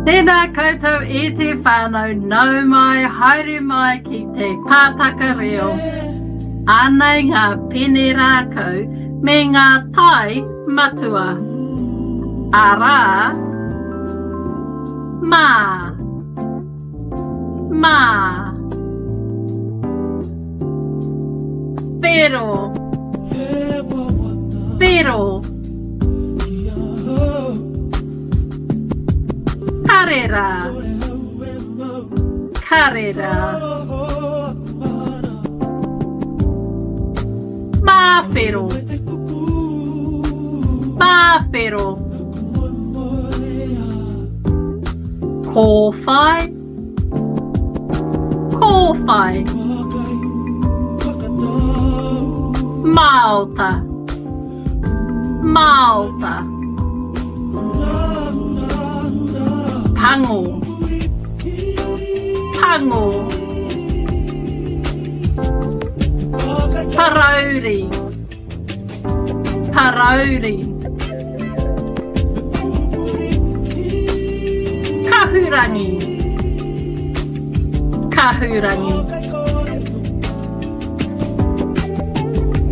Tēnā koutou e te whānau, nau mai, haere mai ki te Pātaka Reo. Ānei ngā pene Rākau me ngā tai matua. Arā, mā, mā, pero, pero, karera, karera, mawhero, mawhero, kōwhai, kōwhai, maota, maota, pango, pango, parauri, parauri, kahurangi, kahurangi,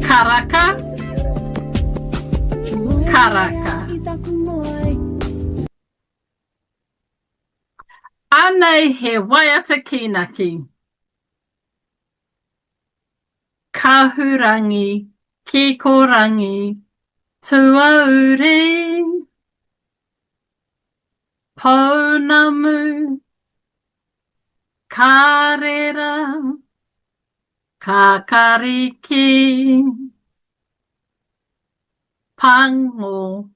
karaka, karaka. Ānei he waiata kinaki. Kahurangi, kikorangi, tuaure, pounamu, karera, kakariki, pango,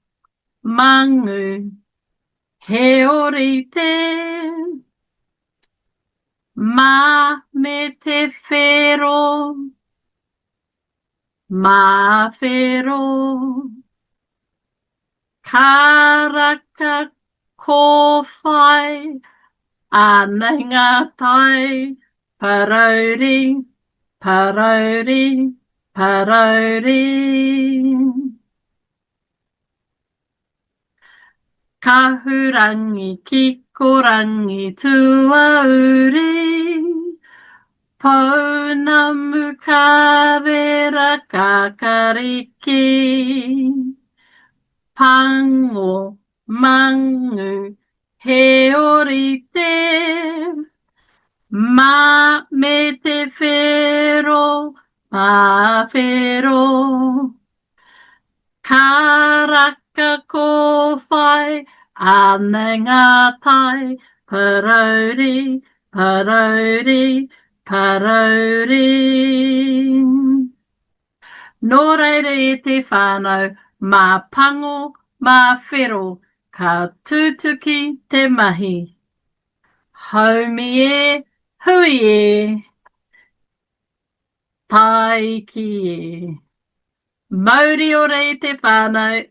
mangu, he orite, ma me te whero, ma whero, karaka kōwhai, ānei ngā tai, parauri, parauri, parauri. Kahurangi, kikorangi, tuaure, pounamu, karera, kakariki, pango, mangu, he orite, ma me te whero, ma whero, karaka kōwhai, ānei ngā tai, parauri, parauri, parauri. Nō reira e te whānau, mā pango, mā whero, ka tūtuki te mahi. Haumi e, hui e, tai ki e. Mauri ora i te whānau,